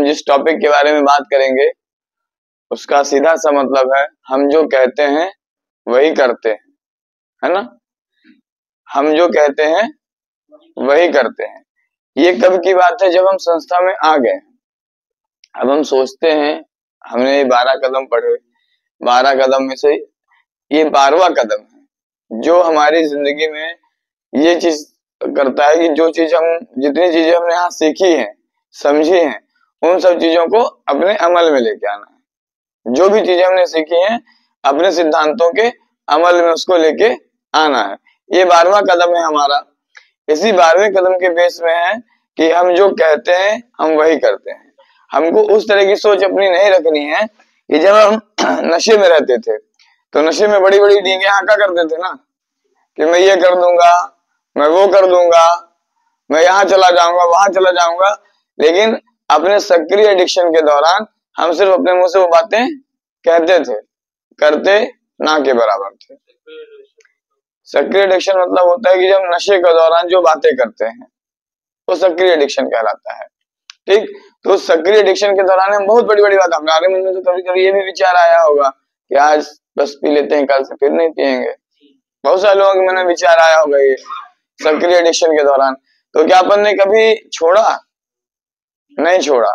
जिस टॉपिक के बारे में बात करेंगे उसका सीधा सा मतलब है हम जो कहते हैं वही करते हैं, है ना। हम जो कहते हैं वही करते हैं। ये कब की बात है? जब हम संस्था में आ गए। अब हम सोचते हैं, हमने 12 कदम पढ़े, 12 कदम में से ये 12वां कदम है जो हमारी जिंदगी में ये चीज करता है कि जो चीज हम जितनी चीजें हमने यहाँ सीखी हैं, समझी हैं, उन सब चीजों को अपने अमल में लेके आना है। जो भी चीजें हमने सीखी हैं अपने सिद्धांतों के अमल में उसको लेके आना है। ये 12वां कदम है हमारा। इसी 12वें कदम के बेस में है कि हम जो कहते हैं हम वही करते हैं। हमको उस तरह की सोच अपनी नहीं रखनी है कि जब हम नशे में रहते थे तो नशे में बड़ी बड़ी डींगे हाका करते थे ना, कि मैं ये कर दूंगा, मैं वो कर दूंगा, मैं यहाँ चला जाऊंगा, वहां चला जाऊंगा। लेकिन अपने सक्रिय एडिक्शन के दौरान हम सिर्फ अपने मुंह से वो बातें कहते थे, करते ना के बराबर थे। सक्रिय एडिक्शन मतलब होता है कि जब नशे के दौरान जो बातें करते हैं वो सक्रिय एडिक्शन कहलाता है। ठीक, तो सक्रिय एडिक्शन के दौरान हम बहुत बड़ी बड़ी बात, हमारे मन में तो कभी कभी ये भी विचार आया होगा कि आज बस पी लेते हैं, कल से फिर नहीं पिएंगे। बहुत सारे लोगों के मन में विचार आया होगा ये सक्रिय एडिक्शन के दौरान। तो क्या अपन ने कभी छोड़ा? नहीं छोड़ा,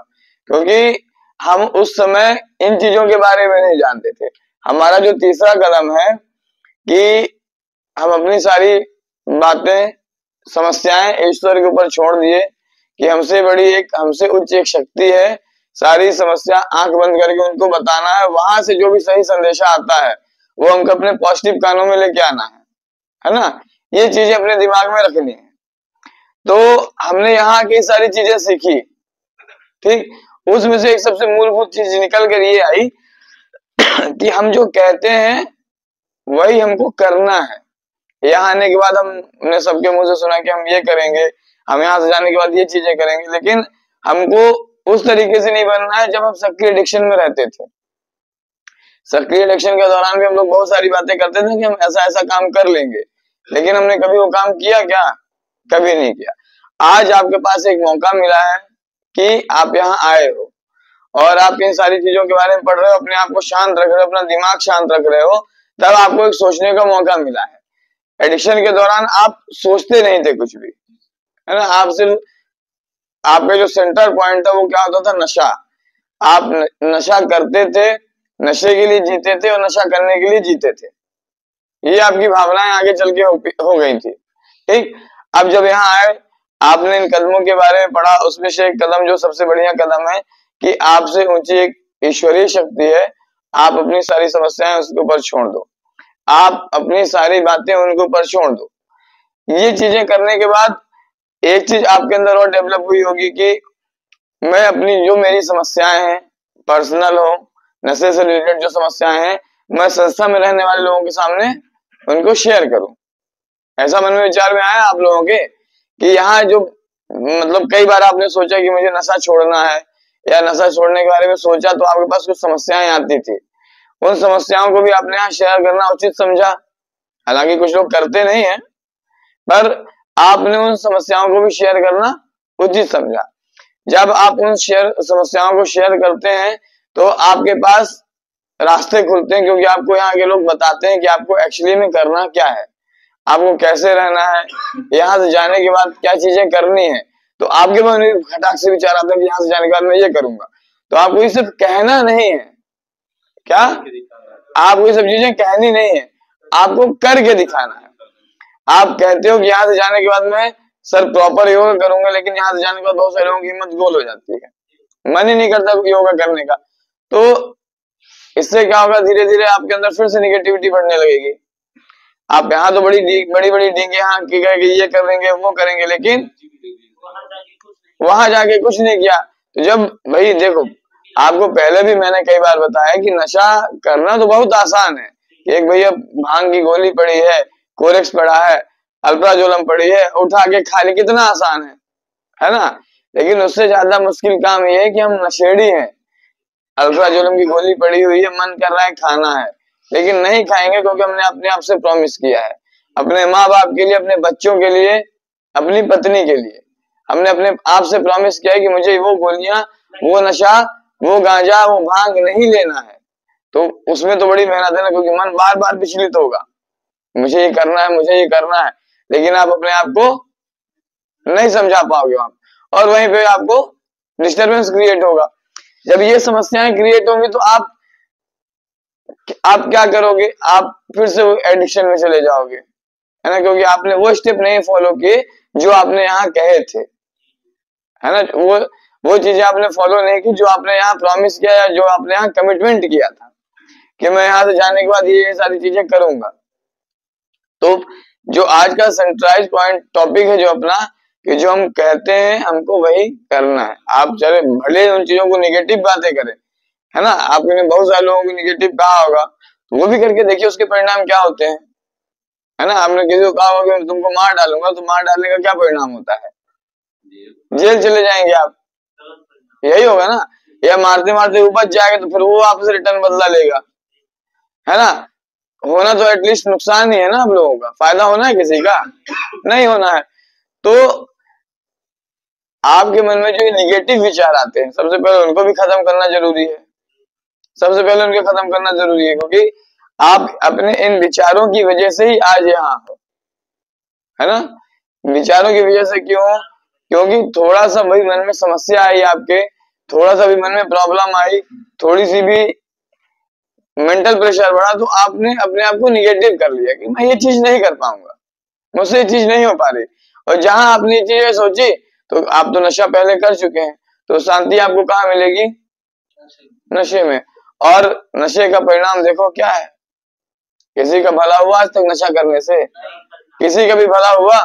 क्योंकि हम उस समय इन चीजों के बारे में नहीं जानते थे। हमारा जो तीसरा कदम है कि हम अपनी सारी बातें, समस्याएं ईश्वर के ऊपर छोड़ दिए कि हमसे बड़ी एक, हमसे उच्च एक शक्ति है, सारी समस्या आंख बंद करके उनको बताना है। वहां से जो भी सही संदेशा आता है वो हमको अपने पॉजिटिव कानों में लेके आना है ना। ये चीजें अपने दिमाग में रखनी है। तो हमने यहाँ की सारी चीजें सीखी, ठीक, उसमें से एक सबसे मूलभूत चीज निकल कर ये आई कि हम जो कहते हैं वही हमको करना है। यहाँ आने के बाद हमने सबके मुंह से सुना कि हम ये करेंगे, हम यहाँ से जाने के बाद ये चीजें करेंगे, लेकिन हमको उस तरीके से नहीं बनना है जब हम सक्रिय एडिक्शन में रहते थे। सक्रिय एडिक्शन के दौरान भी हम लोग बहुत सारी बातें करते थे कि हम ऐसा ऐसा काम कर लेंगे, लेकिन हमने कभी वो काम किया क्या? कभी नहीं किया। आज आपके पास एक मौका मिला है कि आप यहाँ आए हो और आप इन सारी चीजों के बारे में पढ़ रहे हो, अपने आप को शांत रख रहे हो, अपना दिमाग शांत रख रहे हो, तब आपको एक सोचने का मौका मिला है। एडिक्शन के दौरान आप सोचते नहीं थे कुछ भी, है ना। आप सिर्फ, आपका जो सेंटर पॉइंट था वो क्या होता था? नशा। आप नशा करते थे, नशे के लिए जीते थे और नशा करने के लिए जीते थे। ये आपकी भावनाएं आगे चल के हो गई थी। ठीक, अब जब यहाँ आए, आपने इन कदमों के बारे में पढ़ा, उसमें से एक कदम जो सबसे बढ़िया कदम है कि आपसे ऊंची एक ईश्वरीय शक्ति है, आप अपनी सारी समस्याएं उसके ऊपर छोड़ दो, आप अपनी सारी बातें उनके ऊपर छोड़ दो। ये चीजें करने के बाद एक चीज आपके अंदर और डेवलप हुई होगी कि मैं अपनी जो मेरी समस्याएं हैं, पर्सनल हो, नशे से रिलेटेड जो समस्याएं हैं, मैं संस्था में रहने वाले लोगों के सामने उनको शेयर करूं। ऐसा मन में विचार में आया आप लोगों के कि यहाँ जो, मतलब कई बार आपने सोचा कि मुझे नशा छोड़ना है, या नशा छोड़ने के बारे में सोचा तो आपके पास कुछ समस्याएं आती थी, उन समस्याओं को भी आपने यहाँ शेयर करना उचित समझा। हालांकि कुछ लोग करते नहीं है, पर आपने उन समस्याओं को भी शेयर करना उचित समझा। जब आप उन समस्याओं को शेयर करते हैं तो आपके पास रास्ते खुलते हैं, क्योंकि आपको यहाँ के लोग बताते हैं कि आपको एक्चुअली में करना क्या है, आपको कैसे रहना है, यहाँ से जाने के बाद क्या चीजें करनी है। तो आपके मन में खटाक से विचार आता है कि यहाँ से जाने के बाद मैं ये करूंगा। तो आपको ये सिर्फ कहना नहीं है, क्या आपको ये सब चीजें कहनी नहीं है, आपको करके दिखाना है। आप कहते हो कि यहाँ से जाने के बाद मैं सर प्रॉपर योगा करूंगा, लेकिन यहाँ से जाने के बाद बहुत सारे लोगों की हिम्मत गोल हो जाती है, मन ही नहीं करता योगा करने का। तो इससे क्या होगा? धीरे धीरे आपके अंदर फिर से निगेटिविटी बढ़ने लगेगी। आप यहाँ तो बड़ी बड़ी डींगे यहाँ की गए, ये करेंगे वो करेंगे, लेकिन वहां जाके कुछ नहीं किया। तो जब, भाई देखो, आपको पहले भी मैंने कई बार बताया कि नशा करना तो बहुत आसान है। एक भैया भांग की गोली पड़ी है, कोरेक्स पड़ा है, अल्प्राजोलम पड़ी है, उठा के खा ले, कितना आसान है ना। लेकिन उससे ज्यादा मुश्किल काम ये है कि हम नशेड़ी हैं, अल्प्राजोलम की गोली पड़ी हुई है, मन कर रहा है खाना है, लेकिन नहीं खाएंगे क्योंकि हमने अपने आप से प्रॉमिस किया है, अपने माँ बाप के लिए, अपने बच्चों के लिए, अपनी पत्नी के लिए, हमने अपने आप से प्रॉमिस किया है कि मुझे वो गोलियां वो नशा, वो गांजा, वो भांग नहीं लेना है, तो उसमें तो बड़ी मेहनत है ना, क्योंकि मन बार बार विचलित होगा, मुझे ये करना है, मुझे ये करना है, लेकिन आप अपने आप को नहीं समझा पाओगे वहां, और वहीं पे आपको डिस्टरबेंस क्रिएट होगा। जब ये समस्याएं क्रिएट होंगी तो आप क्या करोगे, आप फिर से एडिक्शन में चले जाओगे, है ना, क्योंकि आपने वो स्टेप नहीं फॉलो किए जो आपने यहाँ कहे थे, है ना, वो चीजें आपने फॉलो नहीं की जो आपने यहाँ प्रॉमिस किया या जो आपने यहाँ कमिटमेंट किया था कि मैं यहाँ से जाने के बाद ये सारी चीजें करूंगा। तो जो आज का सेंट्रलाइज पॉइंट टॉपिक है जो अपना, कि जो हम कहते हैं हमको वही करना है। आप चले भले उन चीजों को निगेटिव बातें करें, है ना, आपने बहुत सारे लोगों को निगेटिव कहा होगा, तो वो भी करके देखिए उसके परिणाम क्या होते हैं, है ना। आपने किसी को कहा होगा कि तुमको मार डालूंगा, तो मार डालने का क्या परिणाम होता है, जेल चले जाएंगे आप, यही होगा ना। या मारते मारते वो बच जाएगा तो फिर वो आपसे रिटर्न बदला लेगा, है ना। होना तो एटलीस्ट नुकसान ही है ना आप लोगों का, फायदा होना है किसी का, नहीं होना है। तो आपके मन में जो निगेटिव विचार आते हैं, सबसे पहले उनको भी खत्म करना जरूरी है, सबसे पहले उनको खत्म करना जरूरी है, क्योंकि आप अपने इन विचारों की वजह से ही आज यहाँ हो, है ना। विचारों की वजह से क्यों, क्योंकि थोड़ा सा भाई मन में समस्या आई आपके, थोड़ा सा भी मन में प्रॉब्लम आई, थोड़ी सी भी मेंटल प्रेशर बढ़ा, तो आपने अपने आप को निगेटिव कर लिया कि मैं ये चीज नहीं कर पाऊंगा, मुझसे ये चीज नहीं हो पा रही। और जहां आपने ये चीजें सोची, तो आप तो नशा पहले कर चुके हैं, तो शांति आपको कहाँ मिलेगी, नशे में। और नशे का परिणाम देखो क्या है, किसी का भला हुआ आज तक नशा करने से, किसी का भी भला हुआ,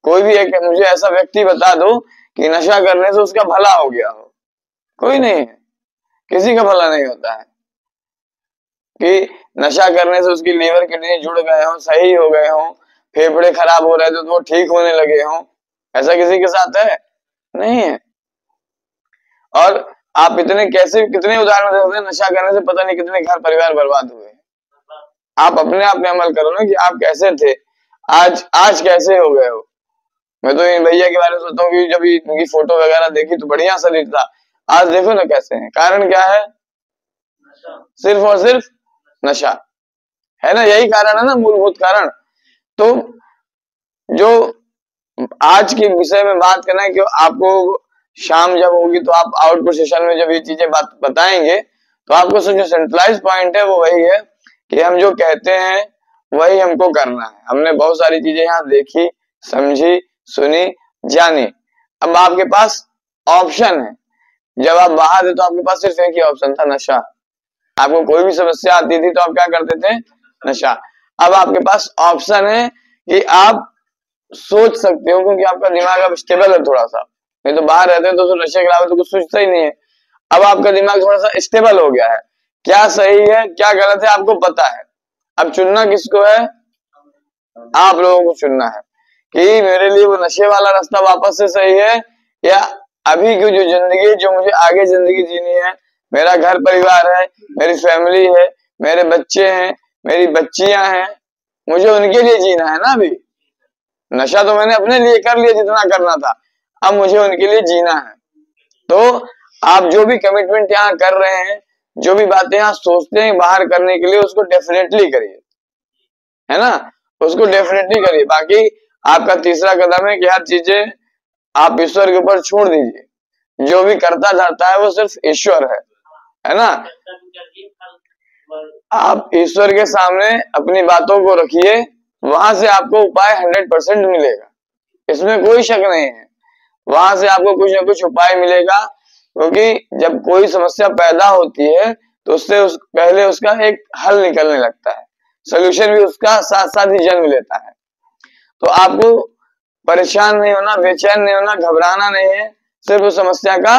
कोई भी एक मुझे ऐसा व्यक्ति बता दो कि नशा करने से उसका भला हो गया हो, कोई नहीं है, किसी का भला नहीं होता है। कि नशा करने से उसकी लीवर किडनी जुड़ गए हो, सही हो गए हो, फेफड़े खराब हो रहे थे तो वो ठीक होने लगे हो, ऐसा किसी के साथ है, नहीं है। और आप इतने कैसे कितने उदाहरण दे सकते हैं, नशा करने से पता नहीं कितने घर परिवार बर्बाद हुए। आप अपने आप में अमल करो ना कि आप कैसे थे, आज कैसे हो गए हो। मैं तो इन भैया के बारे में सोचता हूँ कि जब इनकी फोटो वगैरह देखी तो बढ़िया शरीर था, आज देखो ना कैसे है, कारण क्या है, सिर्फ और सिर्फ नशा, है ना, यही कारण है ना, मूलभूत कारण। तो जो आज के विषय में बात करना है कि आपको शाम जब होगी तो आप आउटपुट सेशन में जब ये चीजें बात बताएंगे, तो आपको जो सेंट्रलाइज पॉइंट है वो वही है कि हम जो कहते हैं वही हमको करना है। हमने बहुत सारी चीजें यहाँ देखी, समझी, सुनी, जानी। अब आपके पास ऑप्शन है, जब आप बाहर थे तो आपके पास सिर्फ एक ही ऑप्शन था, नशा। आपको कोई भी समस्या आती थी तो आप क्या करते थे, नशा। अब आपके पास ऑप्शन है कि आप सोच सकते हो, क्योंकि आपका दिमाग अब स्टेबल है थोड़ा सा, नहीं तो बाहर रहते हैं तो नशे के अलावा तो कुछ सोचता ही नहीं है। अब आपका दिमाग थोड़ा सा स्टेबल हो गया है, क्या सही है क्या गलत है आपको पता है। अब चुनना किसको है, आप लोगों को चुनना है कि मेरे लिए वो नशे वाला रास्ता वापस से सही है, या अभी की जो जिंदगी, जो मुझे आगे जिंदगी जीनी है, मेरा घर परिवार है, मेरी फैमिली है, मेरे बच्चे हैं, मेरी बच्चियां हैं, मुझे उनके लिए जीना है ना। अभी नशा तो मैंने अपने लिए कर लिया जितना करना था, अब मुझे उनके लिए जीना है। तो आप जो भी कमिटमेंट यहाँ कर रहे हैं, जो भी बातें यहाँ सोचते हैं बाहर करने के लिए, उसको डेफिनेटली करिए, है ना, उसको डेफिनेटली करिए। बाकी आपका तीसरा कदम है कि हर चीजें आप ईश्वर के ऊपर छोड़ दीजिए, जो भी करता धरता है वो सिर्फ ईश्वर है ना। आप ईश्वर के सामने अपनी बातों को रखिए, वहां से आपको उपाय 100% मिलेगा, इसमें कोई शक नहीं है, वहां से आपको कुछ ना कुछ उपाय मिलेगा। क्योंकि जब कोई समस्या पैदा होती है तो उससे पहले उसका एक हल निकलने लगता है, सोल्यूशन भी उसका साथ साथ ही जन्म लेता है। तो आपको परेशान नहीं होना, बेचैन नहीं होना, घबराना नहीं है, सिर्फ उस समस्या का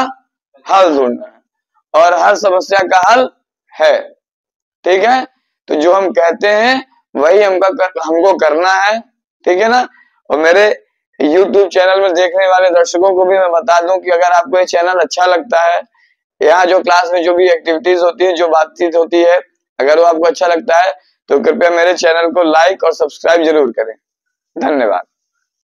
हल ढूंढना है, और हर समस्या का हल है, ठीक है। तो जो हम कहते हैं वही हमको करना है, ठीक है ना। और मेरे YouTube चैनल में देखने वाले दर्शकों को भी मैं बता दूं कि अगर आपको ये चैनल अच्छा लगता है, यहाँ जो क्लास में जो भी एक्टिविटीज होती है, जो बातचीत होती है, अगर वो आपको अच्छा लगता है तो कृपया मेरे चैनल को लाइक और सब्सक्राइब जरूर करें। धन्यवाद।